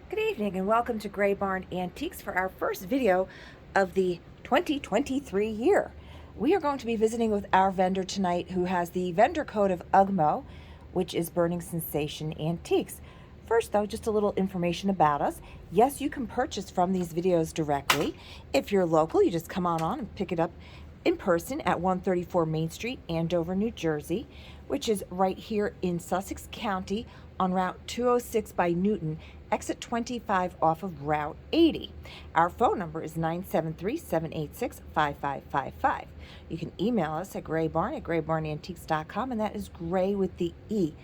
Good evening and welcome to Gray Barn Antiques for our first video of the 2023 year. We are going to be visiting with our vendor tonight who has the vendor code of UGMO, which is Burning Sensation Antiques. First though, just a little information about us. Yes, you can purchase from these videos directly. If you're local, you just come on and pick it up in person at 134 Main Street, Andover, New Jersey, which is right here in Sussex County on Route 206 by Newton, exit 25 off of Route 80. Our phone number is 973-786-5555. You can email us at graybarn@graybarnantiques.com, and that is gray with the E.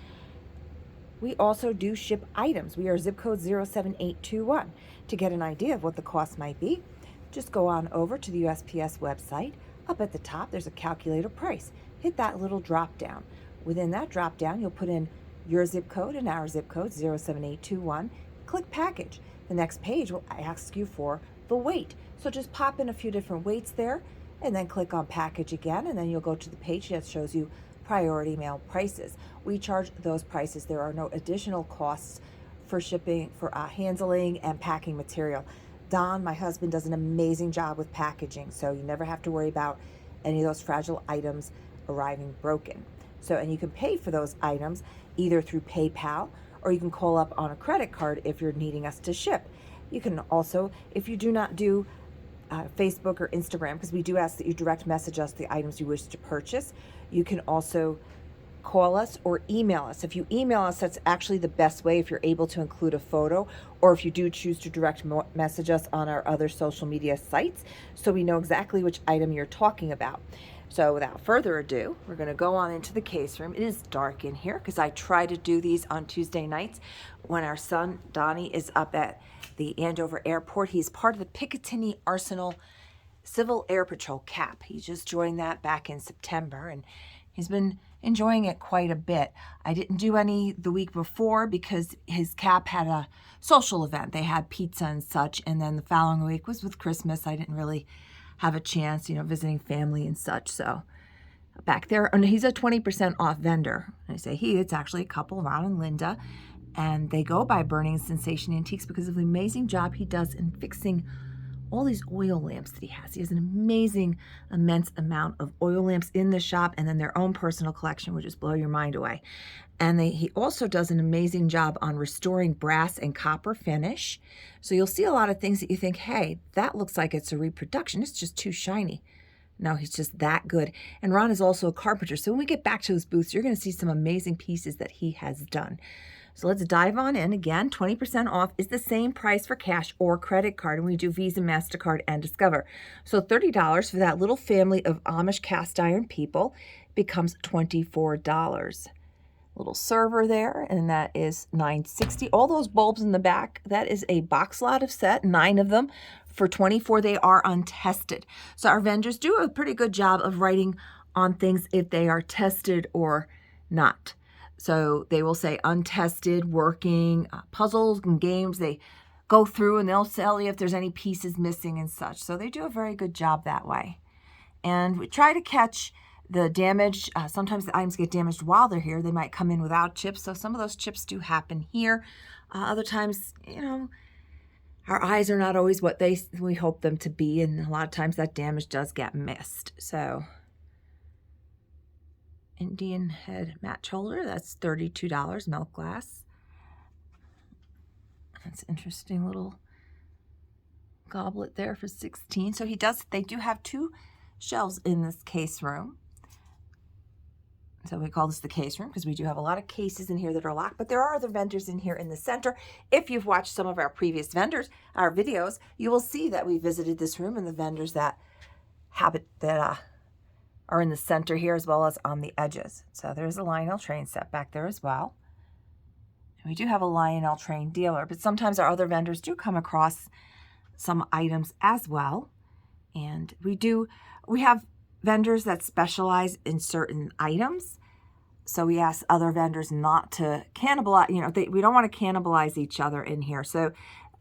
We also do ship items. We are zip code 07821. To get an idea of what the cost might be, just go on over to the USPS website. Up at the top, there's a calculator price. Hit that little drop down. Within that drop down, you'll put in your zip code and our zip code 07821. Click package. The next page will ask you for the weight. So just pop in a few different weights there and then click on package again, and then you'll go to the page that shows you priority mail prices. We charge those prices. There are no additional costs for shipping, for handling and packing material. Don, my husband, does an amazing job with packaging, so you never have to worry about any of those fragile items arriving broken. So, and you can pay for those items either through PayPal, or you can call up on a credit card if you're needing us to ship. You can also, if you do not do Facebook or Instagram, because we do ask that you direct message us the items you wish to purchase, you can also call us or email us. If you email us, that's actually the best way if you're able to include a photo, or if you do choose to direct message us on our other social media sites so we know exactly which item you're talking about. So without further ado, we're going to go on into the case room. It is dark in here because I try to do these on Tuesday nights when our son Donnie is up at the Andover Airport. He's part of the Picatinny Arsenal Civil Air Patrol CAP. He just joined that back in September, and he's been enjoying it quite a bit. I didn't do any the week before because his CAP had a social event. They had pizza and such, and then the following week was with Christmas. I didn't really have a chance, visiting family and such. So back there, and he's a 20% off vendor. I say he, it's actually a couple, Ron and Linda, and they go by Burning Sensation Antiques because of the amazing job he does in fixing all these oil lamps that he has. He has an amazing, immense amount of oil lamps in the shop, and then their own personal collection would just blow your mind away. And he also does an amazing job on restoring brass and copper finish. So you'll see a lot of things that you think, hey, that looks like it's a reproduction. It's just too shiny. No, he's just that good. And Ron is also a carpenter. So when we get back to his booths, you're going to see some amazing pieces that he has done. So let's dive on in. Again, 20% off is the same price for cash or credit card, and we do Visa, MasterCard, and Discover. So $30 for that little family of Amish cast iron people becomes $24. Little server there, and that is $9.60. All those bulbs in the back, that is a box lot of set, 9 of them for $24. They are untested. So our vendors do a pretty good job of writing on things if they are tested or not. So they will say untested, working, puzzles and games. They go through and they'll tell you if there's any pieces missing and such. So they do a very good job that way. And we try to catch the damage. Sometimes the items get damaged while they're here. They might come in without chips. So some of those chips do happen here. Other times, our eyes are not always what we hope them to be. And a lot of times that damage does get missed. So Indian head match holder, that's $32, milk glass. That's an interesting little goblet there for $16. So they do have 2 shelves in this case room. So we call this the case room because we do have a lot of cases in here that are locked, but there are other vendors in here in the center. If you've watched some of our previous our videos, you will see that we visited this room and the vendors that are in the center here as well as on the edges. So there's a Lionel train set back there as well. And we do have a Lionel train dealer, but sometimes our other vendors do come across some items as well. And we have vendors that specialize in certain items. So we ask other vendors not to cannibalize, we don't want to cannibalize each other in here. So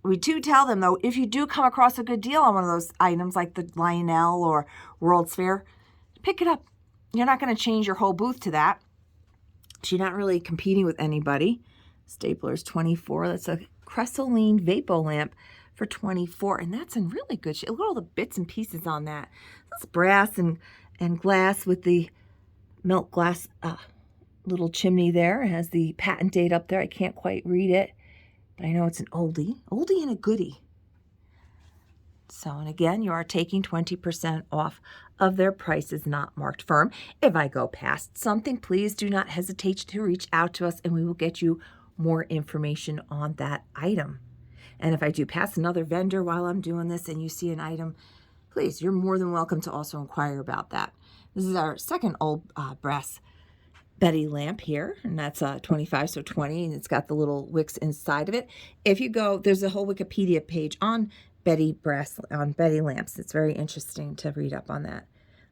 we do tell them, though, if you do come across a good deal on one of those items like the Lionel or World's Fair, pick it up. You're not going to change your whole booth to that. So you're not really competing with anybody. Stapler's 24. That's a Cresseline Vapo lamp for $24, and that's in really good shape. Look at all the bits and pieces on that. That's brass and glass with the melt glass little chimney there. It has the patent date up there. I can't quite read it, but I know it's an oldie and a goodie. So, and again, you are taking 20% off of their prices not marked firm. If I go past something, please do not hesitate to reach out to us and we will get you more information on that item. And if I do pass another vendor while I'm doing this and you see an item, please, you're more than welcome to also inquire about that. This is our second old brass Betty lamp here, and that's 25, so 20, and it's got the little wicks inside of it. If you go, there's a whole Wikipedia page on Betty lamps. It's very interesting to read up on that.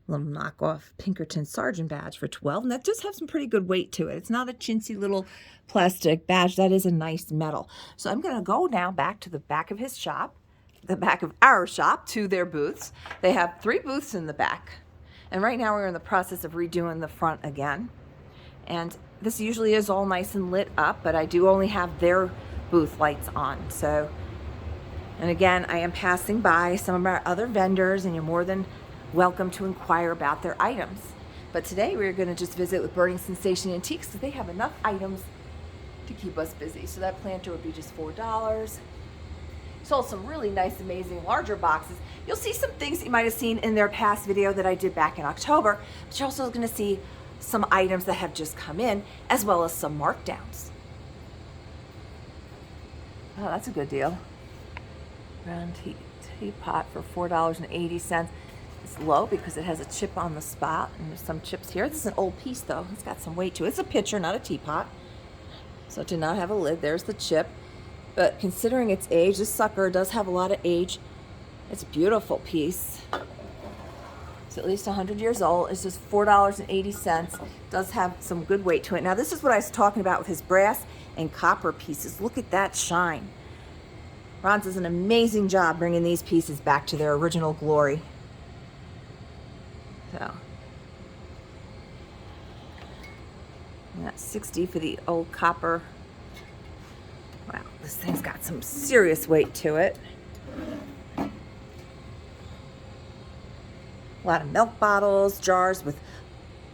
Little knockoff Pinkerton Sergeant badge for $12, and that does have some pretty good weight to it. It's not a chintzy little plastic badge. That is a nice metal. So I'm going to go now back to the back of his shop, the back of our shop, to their booths. They have 3 booths in the back, and right now we're in the process of redoing the front again. And this usually is all nice and lit up, but I do only have their booth lights on. So, and again, I am passing by some of our other vendors, and you're more than welcome to inquire about their items. But today we're going to just visit with Burning Sensation Antiques because they have enough items to keep us busy. So that planter would be just $4. Sold some really nice, amazing, larger boxes. You'll see some things that you might have seen in their past video that I did back in October, but you're also going to see some items that have just come in, as well as some markdowns. Oh, that's a good deal. Round teapot for $4.80. It's low because it has a chip on the spot, and there's some chips here. This is an old piece, though. It's got some weight to it. It's a pitcher, not a teapot. So it did not have a lid. There's the chip. But considering its age, this sucker does have a lot of age. It's a beautiful piece. It's at least 100 years old. It's just $4.80. Does have some good weight to it. Now, this is what I was talking about with his brass and copper pieces. Look at that shine. Ron does an amazing job bringing these pieces back to their original glory. So, and that's $60 for the old copper. Wow, this thing's got some serious weight to it. A lot of milk bottles, jars with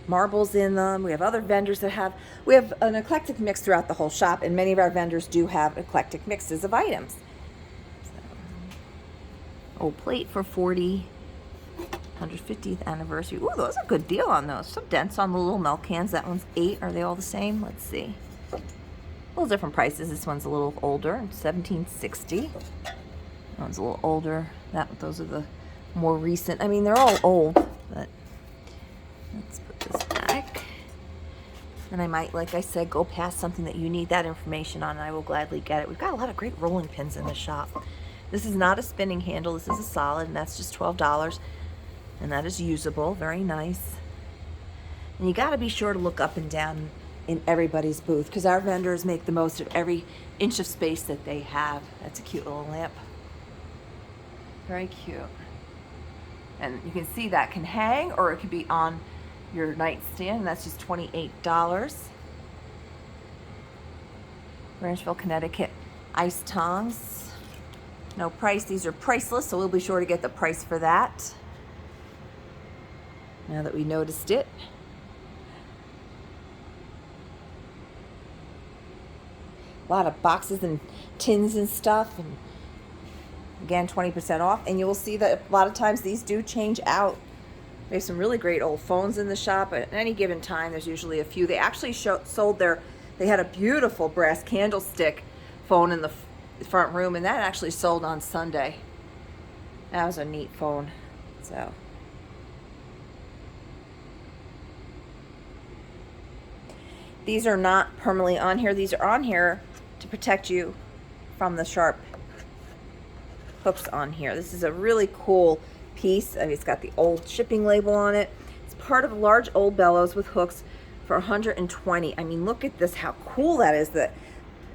marbles in them. We have other vendors that have, we have an eclectic mix throughout the whole shop, and many of our vendors do have eclectic mixes of items. So, old plate for $40, 150th anniversary. Ooh, those are a good deal on those. Some dents on the little milk cans. That one's $8. Are they all the same? Let's see. A little different prices. This one's a little older, 1760. That one's a little older. Those are the more recent. I mean, they're all old, but let's put this back. And I might, like I said, go past something that you need that information on, and I will gladly get it. We've got a lot of great rolling pins in the shop. This is not a spinning handle. This is a solid, and that's just $12. And that is usable. Very nice. And you got to be sure to look up and down in everybody's booth, because our vendors make the most of every inch of space that they have. That's a cute little lamp. Very cute. And you can see that can hang, or it could be on your nightstand, and that's just $28. Branchville, Connecticut ice tongs. No price. These are priceless, so we'll be sure to get the price for that. Now that we noticed it. A lot of boxes and tins and stuff, and again, 20% off. And you will see that a lot of times these do change out. We have some really great old phones in the shop. At any given time, there's usually a few. They actually sold they had a beautiful brass candlestick phone in the front room, and that actually sold on Sunday. That was a neat phone. So, these are not permanently on here. These are on here to protect you from the sharp hooks on here. This is a really cool piece. I mean, it's got the old shipping label on it. It's part of a large old bellows with hooks for $120. I mean, look at this, how cool that is. That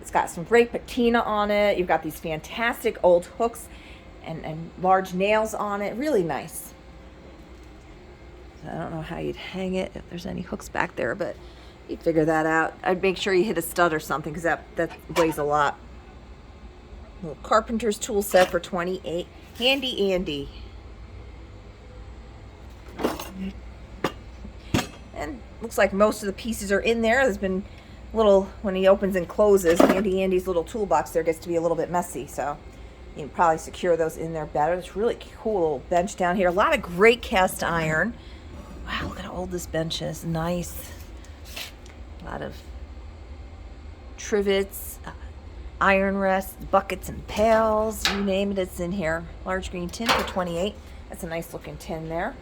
it's got some great patina on it. You've got these fantastic old hooks and large nails on it. Really nice. I don't know how you'd hang it if there's any hooks back there, but you'd figure that out. I'd make sure you hit a stud or something, because that weighs a lot. Little carpenter's tool set for $28. Handy Andy. And looks like most of the pieces are in there. There's been little, when he opens and closes, Handy Andy's little toolbox there gets to be a little bit messy, so you can probably secure those in there better. It's really cool little bench down here. A lot of great cast iron. Wow, look at how old this bench is. Nice. A lot of trivets, iron rests, buckets and pails, you name it, it's in here. Large green tin for $28. That's a nice looking tin there.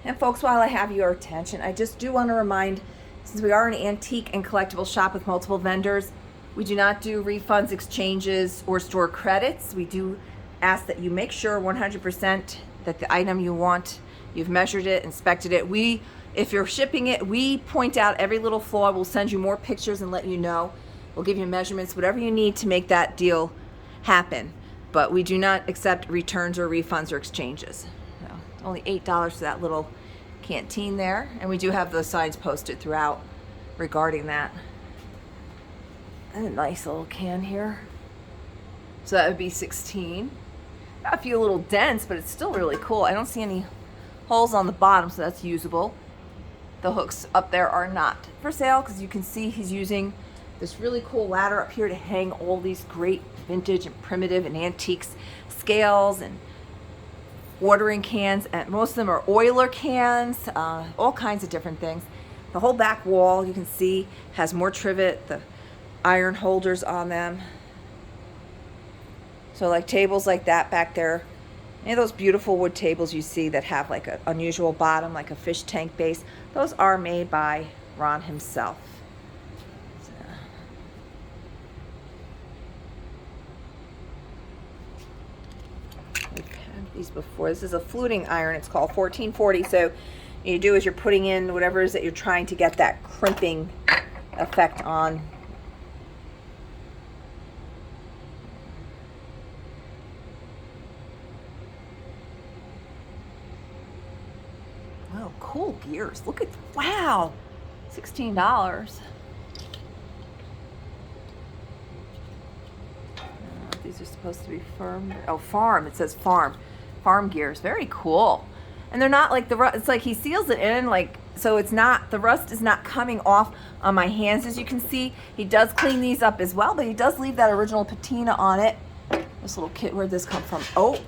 And folks, while I have your attention, I just do want to remind, since we are an antique and collectible shop with multiple vendors, we do not do refunds, exchanges, or store credits. We do ask that you make sure 100% that the item you want, you've measured it, inspected it. If you're shipping it, we point out every little flaw. We'll send you more pictures and let you know. We'll give you measurements, whatever you need to make that deal happen. But we do not accept returns or refunds or exchanges. No, only $8 for that little canteen there. And we do have those signs posted throughout regarding that. And a nice little can here. So that would be $16. Got a few little dents, but it's still really cool. I don't see any holes on the bottom, so that's usable. The hooks up there are not for sale because you can see he's using this really cool ladder up here to hang all these great vintage and primitive and antiques scales and watering cans, and most of them are oiler cans, all kinds of different things. The whole back wall, you can see, has more trivet, the iron holders on them. So like tables like that back there, any of those beautiful wood tables you see that have like an unusual bottom, like a fish tank base, those are made by Ron himself. So. We've had these before. This is a fluting iron. It's called 1440. So what you do is you're putting in whatever it is that you're trying to get that crimping effect on. Oh, cool gears. Look at, wow, $16. These are supposed to be firm. Oh, farm. It says farm. Farm gears. Very cool. And they're not like the rust. It's like he seals it in, like, so it's not, the rust is not coming off on my hands, as you can see. He does clean these up as well, but he does leave that original patina on it. This little kit, where'd this come from? Oh.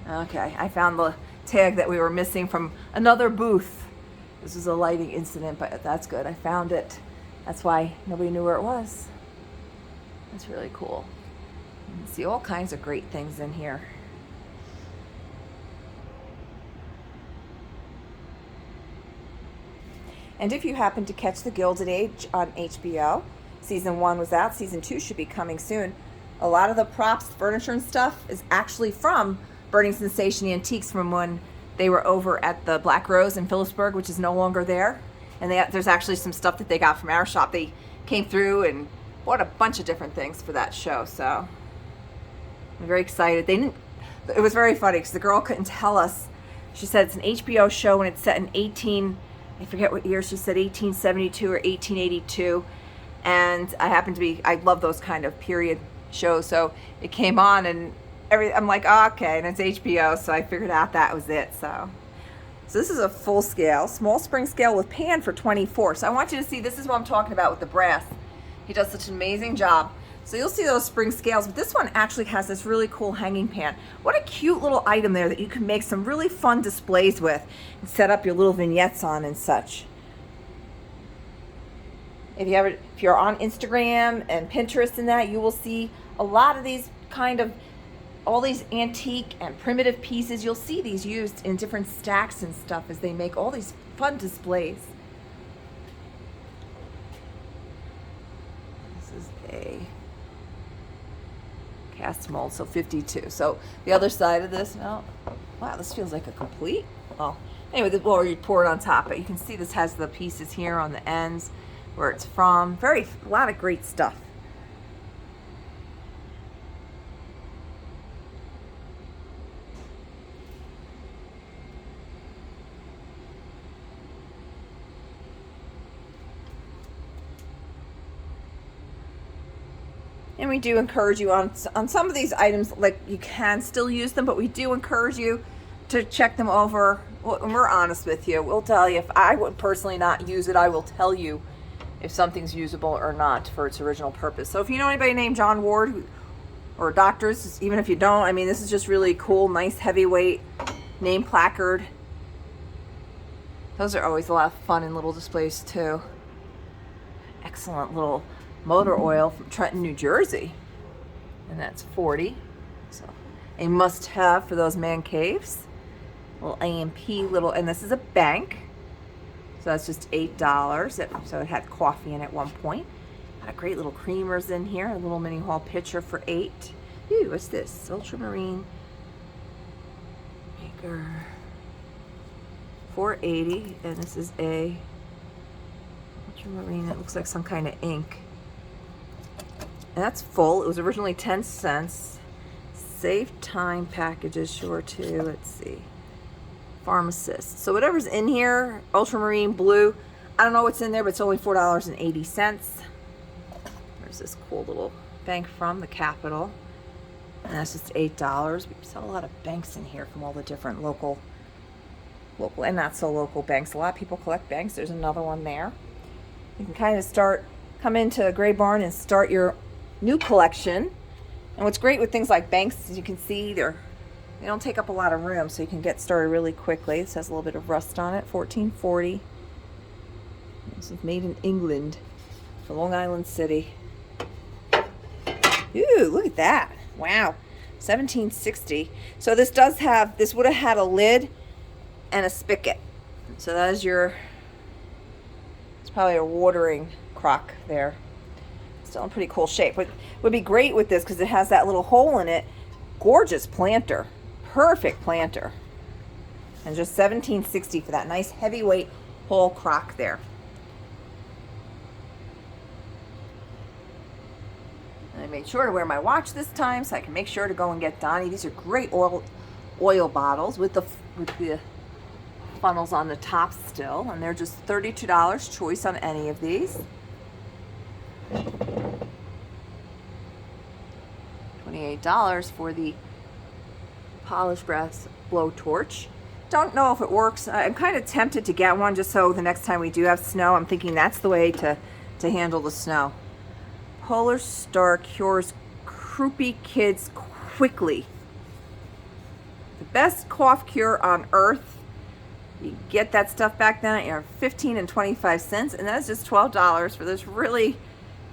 Okay, I found the tag that we were missing from another booth. This was a lighting incident, but that's good. I found it. That's why nobody knew where it was. That's really cool. You can see all kinds of great things in here. And if you happen to catch The Gilded Age on HBO, season 1 was out, season 2 should be coming soon. A lot of the props, furniture and stuff is actually from Burning Sensation Antiques, from when they were over at the Black Rose in Phillipsburg, which is no longer there. And there's actually some stuff that they got from our shop. They came through and bought a bunch of different things for that show. So I'm very excited. It was very funny because the girl couldn't tell us. She said it's an HBO show and it's set in I forget what year she said, 1872 or 1882. And I love those kind of period shows. So it came on and I'm like, oh, okay, and it's HBO, so I figured out that was it. So this is a full scale, small spring scale with pan for $24. So I want you to see, this is what I'm talking about with the brass. He does such an amazing job. So you'll see those spring scales, but this one actually has this really cool hanging pan. What a cute little item there that you can make some really fun displays with and set up your little vignettes on and such. If you're on Instagram and Pinterest and that, you will see a lot of these all these antique and primitive pieces. You'll see these used in different stacks and stuff as they make all these fun displays. This is a cast mold, so 52. So the other side of this, wow, this feels like a complete, anyway, we'll report on top, but you can see this has the pieces here on the ends where it's from. A lot of great stuff. And we do encourage you on some of these items, like you can still use them, but we do encourage you to check them over. And we're honest with you. We'll tell you if I would personally not use it, I will tell you if something's usable or not for its original purpose. So if you know anybody named John Ward or doctors, even if you don't, I mean, this is just really cool, nice heavyweight name placard. Those are always a lot of fun in little displays too. Excellent little motor oil from Trenton, New Jersey. And that's 40. So a must have for those man caves. Little AMP little, and this is a bank. So that's just $8. So it had coffee in at one point. Got a great little creamers in here. A little mini hall pitcher for $8. Ooh, what's this? Ultramarine maker. $4.80, and this is a ultramarine. It looks like some kind of ink. And that's full. It was originally 10 cents. Save time packages, sure too. Let's see. Pharmacist. So whatever's in here, ultramarine blue. I don't know what's in there, but it's only $4.80. There's this cool little bank from the Capitol. And that's just $8. We sell a lot of banks in here from all the different local and not so local banks. A lot of people collect banks. There's another one there. You can kind of come into Gray Barn and start your new collection. And what's great with things like banks, as you can see, they don't take up a lot of room, so you can get started really quickly. This has a little bit of rust on it. $14.40. This is made in England for Long Island City. Ooh, look at that. Wow. $17.60. So this would have had a lid and a spigot. So that is it's probably a watering crock there. Still in pretty cool shape. What would be great with this, because it has that little hole in it, gorgeous planter. Perfect planter. And just $17.60 for that nice heavyweight whole crock there. And I made sure to wear my watch this time so I can make sure to go and get Donnie. These are great oil bottles with the funnels on the top still, and they're just $32 choice on any of these. $28 for the polished brass blowtorch. Don't know if it works. I'm kind of tempted to get one just so the next time we do have snow, I'm thinking that's the way to handle the snow. Polar Star cures croupy kids quickly. The best cough cure on earth. You get that stuff back then at 15 and 25 cents, and that's just $12 for this really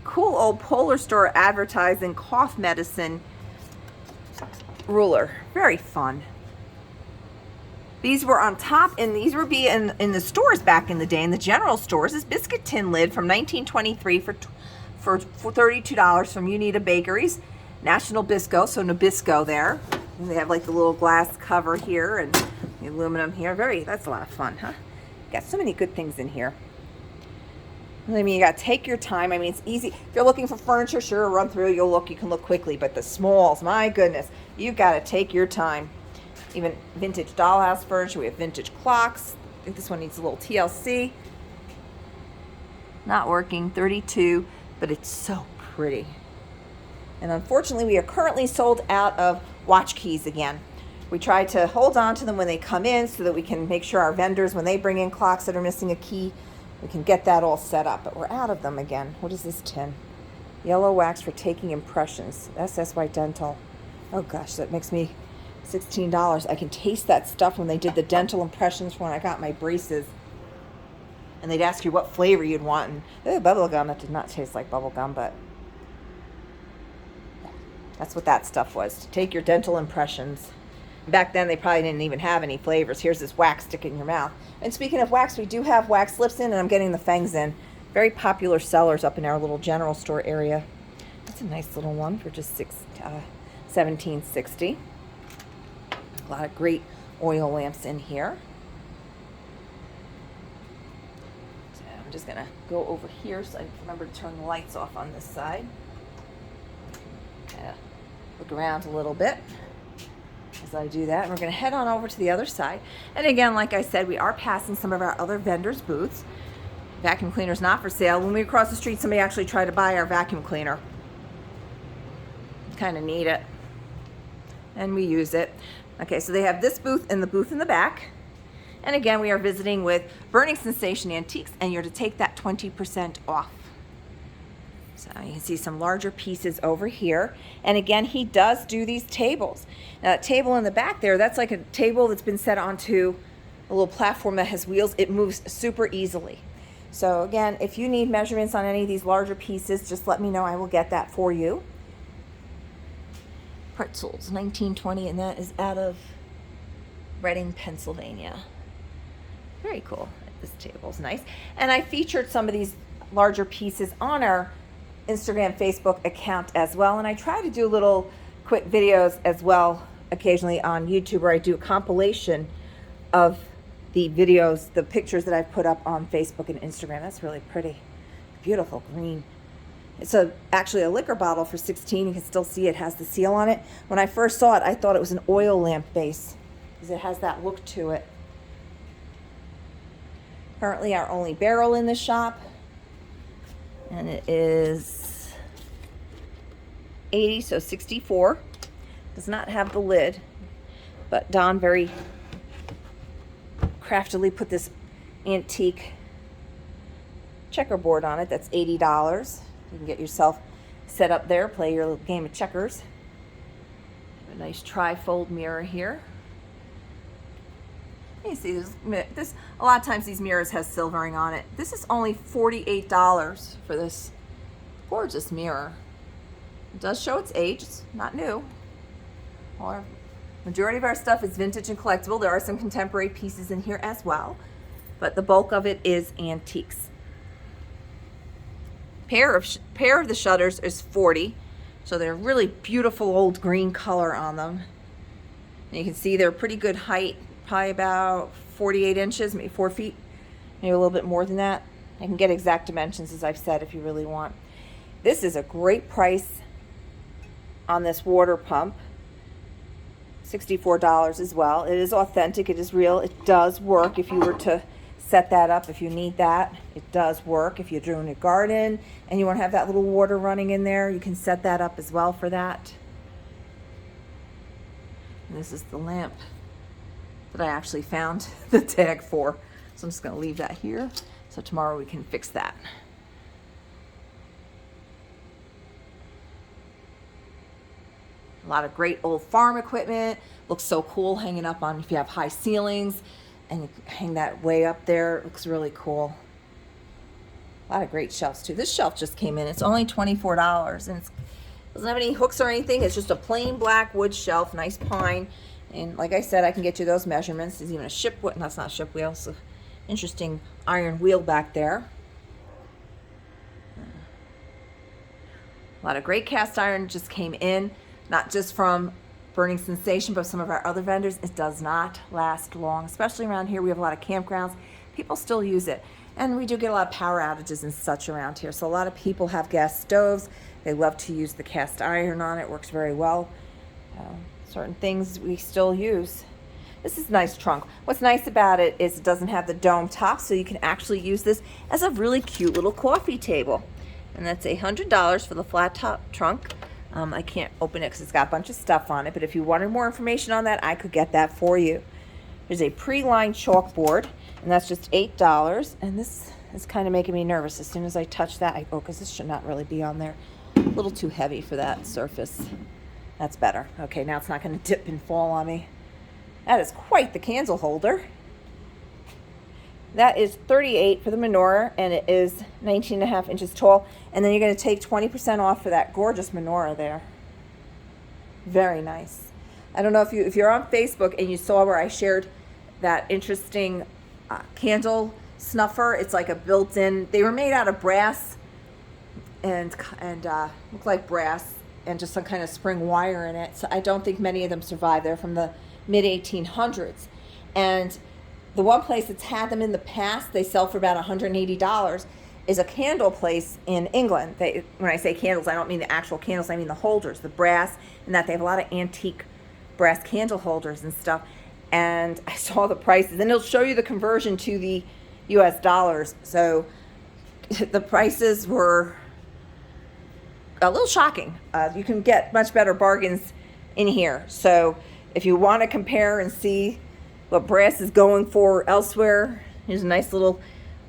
cool old Polar Store advertising cough medicine ruler. Very fun. These were on top, and these would be in the stores back in the day, in the general stores. This biscuit tin lid from 1923 for $32 from Unita Bakeries. National Bisco, so Nabisco there. And they have like the little glass cover here and the aluminum here. That's a lot of fun, huh? Got so many good things in here. I mean, you got to take your time. I mean, it's easy. If you're looking for furniture, sure, run through. You can look quickly. But the smalls, my goodness, you've got to take your time. Even vintage dollhouse furniture. We have vintage clocks. I think this one needs a little TLC. Not working, 32, but it's so pretty. And unfortunately, we are currently sold out of watch keys again. We try to hold on to them when they come in so that we can make sure our vendors, when they bring in clocks that are missing a key, we can get that all set up. But we're out of them again. What is this tin? Yellow wax for taking impressions. SSY Dental. Oh gosh, that makes me $16. I can taste that stuff when they did the dental impressions when I got my braces. And they'd ask you what flavor you'd want. And bubble gum. That did not taste like bubble gum, but that's what that stuff was, to take your dental impressions. Back then, they probably didn't even have any flavors. Here's this wax stick in your mouth. And speaking of wax, we do have wax slips in, and I'm getting the fangs in. Very popular sellers up in our little general store area. That's a nice little one for just $17.60. A lot of great oil lamps in here. So I'm just going to go over here so I remember to turn the lights off on this side. Look around a little bit as I do that. And we're going to head on over to the other side. And again, like I said, we are passing some of our other vendors' booths. Vacuum cleaner's not for sale. When we cross the street, somebody actually tried to buy our vacuum cleaner. kind of need it, and we use it. Okay, so they have this booth and the booth in the back. And again, we are visiting with Burning Sensation Antiques, and you're to take that 20% off. So you can see some larger pieces over here. And again, he does do these tables. Now, that table in the back there, that's like a table that's been set onto a little platform that has wheels. It moves super easily. So again, if you need measurements on any of these larger pieces, just let me know. I will get that for you. Pretzels, 1920, and that is out of Reading, Pennsylvania. Very cool. This table's nice. And I featured some of these larger pieces on our Instagram, Facebook account as well. And I try to do little quick videos as well occasionally on YouTube, where I do a compilation of the videos, the pictures that I've put up on Facebook and Instagram. That's really pretty. Beautiful green. It's actually a liquor bottle for $16. You can still see it has the seal on it. When I first saw it, I thought it was an oil lamp base because it has that look to it. Currently our only barrel in the shop, and it is 80, so 64. Does not have the lid, but Don very craftily put this antique checkerboard on it. That's $80. You can get yourself set up there, play your little game of checkers. A nice tri-fold mirror here. You see this, a lot of times these mirrors have silvering on it. This is only $48 for this gorgeous mirror. It does show its age, it's not new. Our majority of our stuff is vintage and collectible. There are some contemporary pieces in here as well, but the bulk of it is antiques. Pair of the shutters is $40, so they're really beautiful old green color on them. And you can see they're pretty good height. Probably about 48 inches, maybe 4 feet, maybe a little bit more than that. I can get exact dimensions, as I've said, if you really want. This is a great price on this water pump. $64 as well. It is authentic, it is real, it does work if you were to set that up, if you need that. It does work if you're doing a garden and you want to have that little water running in there. You can set that up as well for that. And this is the lamp that I actually found the tag for. So I'm just going to leave that here. So tomorrow we can fix that. A lot of great old farm equipment. Looks so cool hanging up on, if you have high ceilings and you hang that way up there, it looks really cool. A lot of great shelves too. This shelf just came in. It's only $24 and it doesn't have any hooks or anything. It's just a plain black wood shelf, nice pine. And like I said, I can get you those measurements. There's even a ship wheel. That's not ship wheel. So interesting iron wheel back there. A lot of great cast iron just came in, not just from Burning Sensation, but some of our other vendors. It does not last long, especially around here. We have a lot of campgrounds. People still use it. And we do get a lot of power outages and such around here. So a lot of people have gas stoves. They love to use the cast iron on it. It works very well. Certain things we still use. This is a nice trunk. What's nice about it is it doesn't have the dome top, so you can actually use this as a really cute little coffee table. And that's $100 for the flat top trunk. I can't open it because it's got a bunch of stuff on it, but if you wanted more information on that, I could get that for you. There's a pre-lined chalkboard, and that's just $8. And this is kind of making me nervous. As soon as I touch that, because this should not really be on there. A little too heavy for that surface. That's better. Okay, now it's not going to dip and fall on me. That is quite the candle holder. That is $38 for the menorah, and it is 19.5 inches tall. And then you're going to take 20% off for that gorgeous menorah there. Very nice. I don't know if you're on Facebook and you saw where I shared that interesting candle snuffer. It's like a built-in. They were made out of brass and look like brass and just some kind of spring wire in it. So I don't think many of them survive. They're from the mid-1800s, and the one place that's had them in the past, they sell for about $180, is a candle place in England. When I say candles, I don't mean the actual candles, I mean the holders, the brass, and that they have a lot of antique brass candle holders and stuff. And I saw the prices, and it'll show you the conversion to the US dollars. So the prices were a little shocking. You can get much better bargains in here. So if you want to compare and see what brass is going for elsewhere, here's a nice little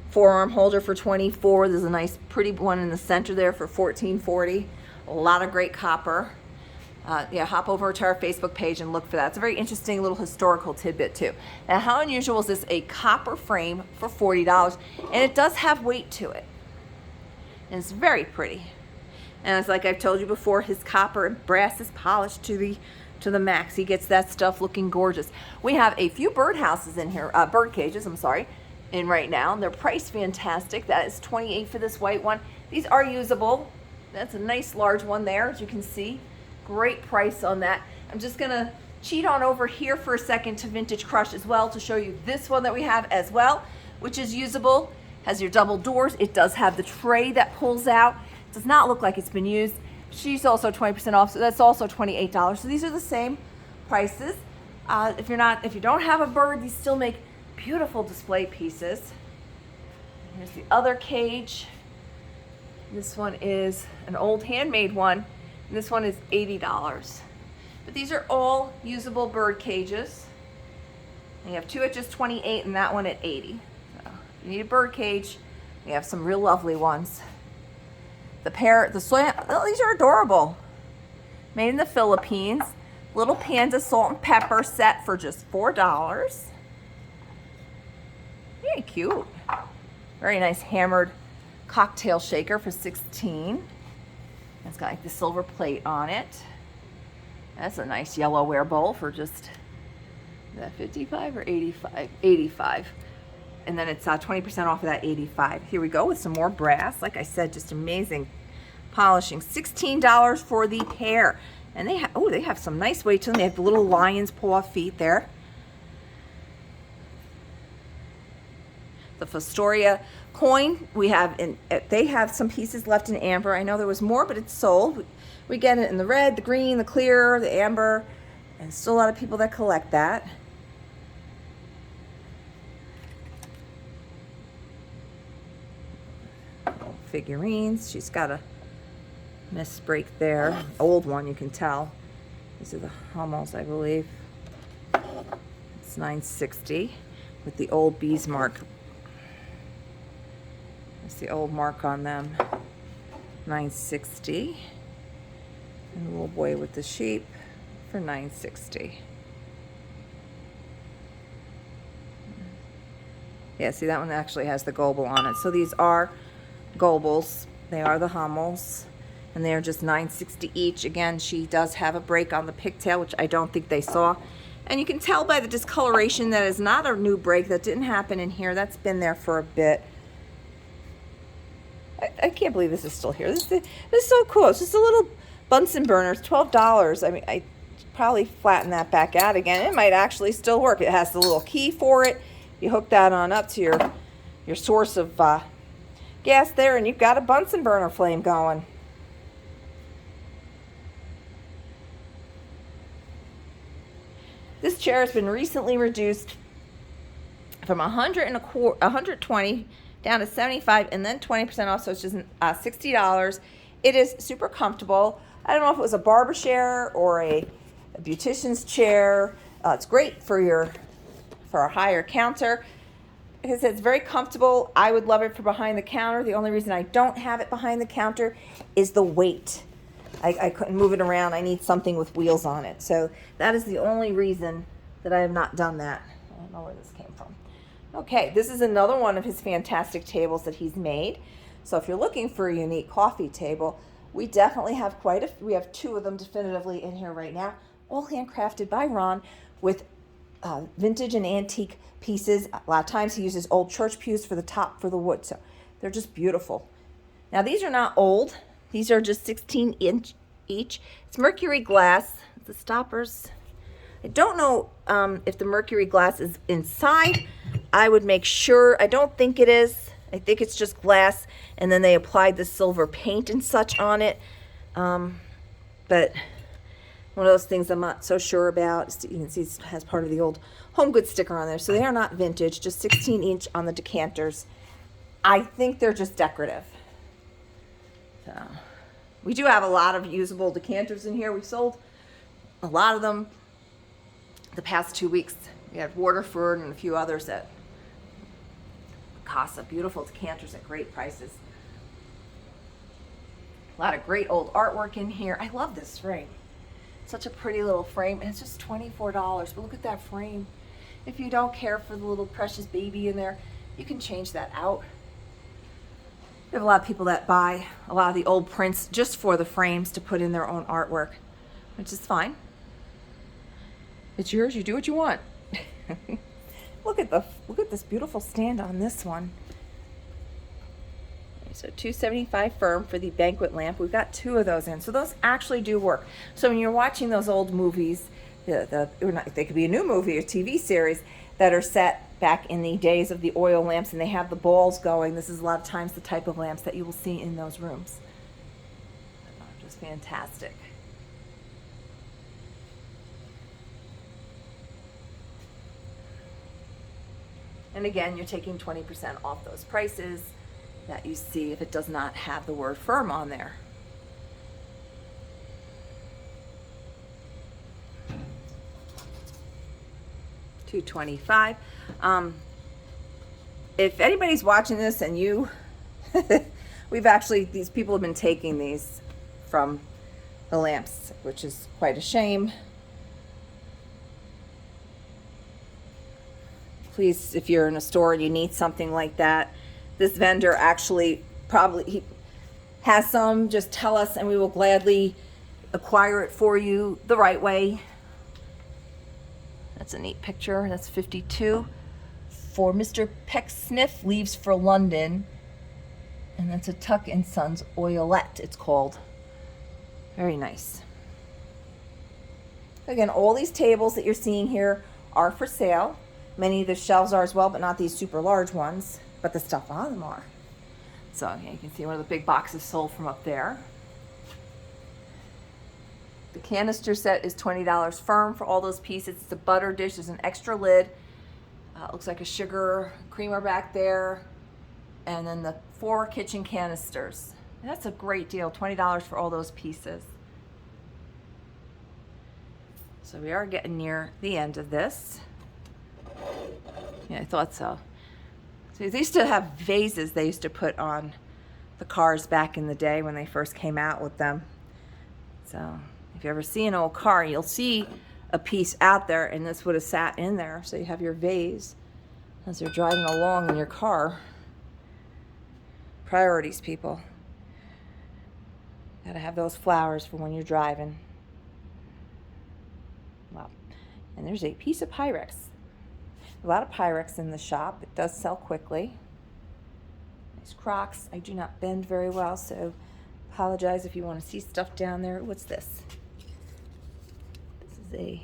forearm holder for $24. There's a nice pretty one in the center there for $14.40. A lot of great copper. Yeah, hop over to our Facebook page and look for that. It's a very interesting little historical tidbit too. Now, how unusual is this? A copper frame for $40, and it does have weight to it. And it's very pretty. And it's like I've told you before, his copper and brass is polished to the max. He gets that stuff looking gorgeous. We have a few bird houses in here, bird cages, I'm sorry, in right now. And they're priced fantastic. That is $28 for this white one. These are usable. That's a nice large one there, as you can see. Great price on that. I'm just gonna cheat on over here for a second to Vintage Crush as well to show you this one that we have as well, which is usable. Has your double doors. It does have the tray that pulls out. It does not look like it's been used. She's also 20% off, so that's also $28. So these are the same prices. If you don't have a bird, these still make beautiful display pieces. Here's the other cage. This one is an old handmade one. And this one is $80. But these are all usable bird cages. And you have two at just $28 and that one at $80. So if you need a bird cage, we have some real lovely ones. The parrot, the soy, oh, these are adorable. Made in the Philippines. Little panda salt and pepper set for just $4. Very cute. Very nice hammered cocktail shaker for $16. It's got like the silver plate on it. That's a nice yellowware bowl for just, is that 55 or 85? 85. And then it's 20% off of that 85. Here we go with some more brass. Like I said, just amazing polishing. $16 for the pair. And they have some nice weight to them. They have the little lion's paw feet there. The Fostoria coin we have they have some pieces left in amber. I know there was more, but it's sold. We get it in the red, the green, the clear, the amber, and still a lot of people that collect that. Figurines. She's got a misbreak there. Old one, you can tell. These are the Hummels, I believe. It's $9.60 with the old bees mark. That's the old mark on them. $9.60. And the little boy with the sheep for $9.60. Yeah, see, that one actually has the Goebel on it. So these are Goebels. They are the Hummels. And they're just $9.60 each. Again, she does have a break on the pigtail, which I don't think they saw. And you can tell by the discoloration that is not a new break. That didn't happen in here. That's been there for a bit. I can't believe this is still here. This is so cool. It's just a little Bunsen burner. It's $12. I mean, I probably flatten that back out again. It might actually still work. It has the little key for it. You hook that on up to your source of gas there, and you've got a Bunsen burner flame going. This chair has been recently reduced from 120 down to 75 and then 20% off, so it's just $60. It is super comfortable. I don't know if it was a barber chair or a beautician's chair. It's great for a higher counter. Like I said, it's very comfortable. I would love it for behind the counter. The only reason I don't have it behind the counter is the weight. I couldn't move it around. I need something with wheels on it. So that is the only reason that I have not done that. I don't know where this came from. Okay, this is another one of his fantastic tables that he's made. So if you're looking for a unique coffee table, we definitely have we have two of them definitively in here right now, all handcrafted by Ron with vintage and antique pieces. A lot of times he uses old church pews for the top for the wood, so they're just beautiful. Now these are not old. These are just 16-inch each. It's mercury glass. The stoppers, I don't know if the mercury glass is inside. I would make sure. I don't think it is. I think it's just glass, and then they applied the silver paint and such on it. But one of those things I'm not so sure about. You can see it has part of the old Home Goods sticker on there. So they are not vintage, just 16-inch on the decanters. I think they're just decorative. So We do have a lot of usable decanters in here. We've sold a lot of them the past 2 weeks. We had Waterford and a few others at Casa. Beautiful decanters at great prices. A lot of great old artwork in here. I love this frame. Such a pretty little frame, and it's just $24. But look at that frame. If you don't care for the little precious baby in there, you can change that out. We have a lot of people that buy a lot of the old prints just for the frames to put in their own artwork, which is fine. It's yours, you do what you want. Look at this beautiful stand on this one. So $275 firm for the banquet lamp. We've got 2 of those in, so those actually do work. So when you're watching those old movies, they could be a new movie or TV series that are set back in the days of the oil lamps, and they have the balls going. This is a lot of times the type of lamps that you will see in those rooms. Just fantastic. And again, you're taking 20% off those prices that you see if it does not have the word firm on there. $225. If anybody's watching this and you, these people have been taking these from the lamps, which is quite a shame. Please, if you're in a store and you need something like that, this vendor actually he has some, just tell us and we will gladly acquire it for you the right way. That's a neat picture. That's 52 for Mr. Pecksniff leaves for London. And that's a Tuck & Sons Oilette, it's called. Very nice. Again, all these tables that you're seeing here are for sale. Many of the shelves are as well, but not these super large ones. But the stuff on them are. So yeah, you can see one of the big boxes sold from up there. The canister set is $20 firm for all those pieces. It's a butter dish. There's an extra lid. Looks like a sugar creamer back there. And then the 4 kitchen canisters. And that's a great deal, $20 for all those pieces. So we are getting near the end of this. Yeah, I thought so. So they used to have vases they used to put on the cars back in the day when they first came out with them. So if you ever see an old car, you'll see a piece out there, and this would have sat in there. So you have your vase as you're driving along in your car. Priorities, people. Gotta have those flowers for when you're driving. Wow. And there's a piece of Pyrex. A lot of Pyrex in the shop. It does sell quickly. These Crocs, I do not bend very well, so apologize if you want to see stuff down there. What's this? This is a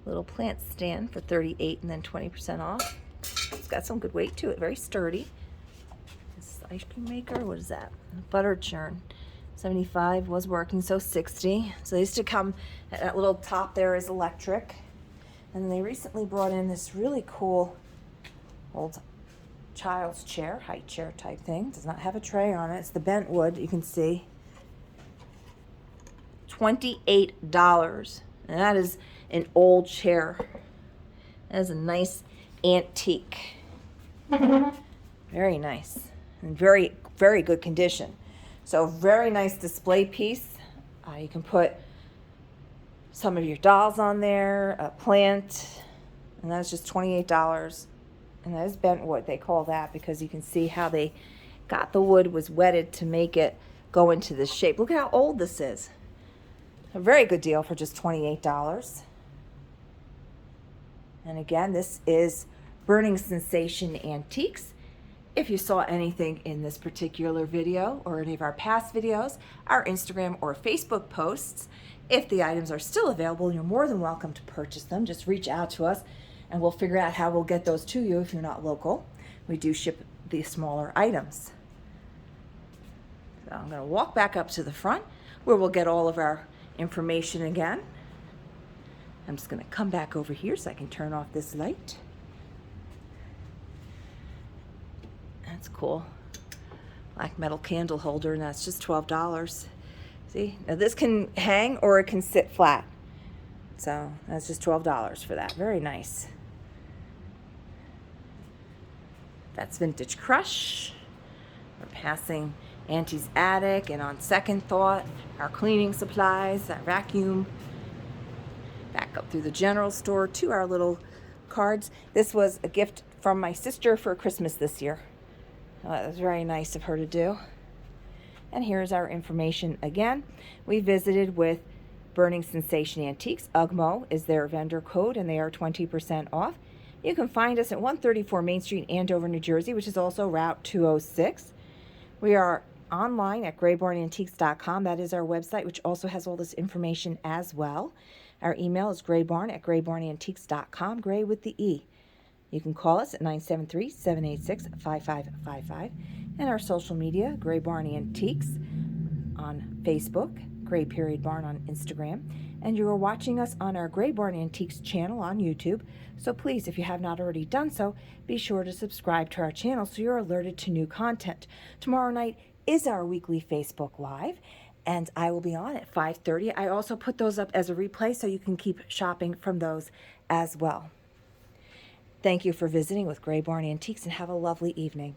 little plant stand for $38 and then 20% off. It's got some good weight to it, very sturdy. This is the ice cream maker. What is that? Butter churn. 75 was working, so 60. So they used to come, that little top there is electric. And they recently brought in this really cool old child's chair, high chair type thing. Does not have a tray on it. It's the bent wood, you can see. $28. And that is an old chair. That is a nice antique. Very nice. And very, very good condition. So very nice display piece. You can put some of your dolls on there, a plant, and that's just $28. And that is bent wood, they call that, because you can see how they got the wood was wetted to make it go into this shape. Look at how old this is. A very good deal for just $28. And again, this is Burning Sensation Antiques. If you saw anything in this particular video or any of our past videos, our Instagram or Facebook posts, if the items are still available, you're more than welcome to purchase them. Just reach out to us and we'll figure out how we'll get those to you if you're not local. We do ship the smaller items. So I'm going to walk back up to the front where we'll get all of our information again. I'm just going to come back over here so I can turn off this light. That's cool. Black metal candle holder, and that's just $12. See, now this can hang or it can sit flat. So that's just $12 for that. Very nice. That's Vintage Crush. We're passing Auntie's attic, and on second thought, our cleaning supplies, our vacuum. Back up through the general store to our little cards. This was a gift from my sister for Christmas this year. That was very nice of her to do. And here's our information again. We visited with Burning Sensation Antiques. UGMO is their vendor code, and they are 20% off. You can find us at 134 Main Street, Andover, New Jersey, which is also Route 206. We are online at graybarnantiques.com. That is our website, which also has all this information as well. Our email is graybarn@graybarnantiques.com, gray with the E. You can call us at 973-786-5555. And our social media, Gray Barn Antiques on Facebook, Gray Barn on Instagram. And you are watching us on our Gray Barn Antiques channel on YouTube. So please, if you have not already done so, be sure to subscribe to our channel so you're alerted to new content. Tomorrow night is our weekly Facebook Live, and I will be on at 5:30. I also put those up as a replay so you can keep shopping from those as well. Thank you for visiting with Gray Barn Antiques, and have a lovely evening.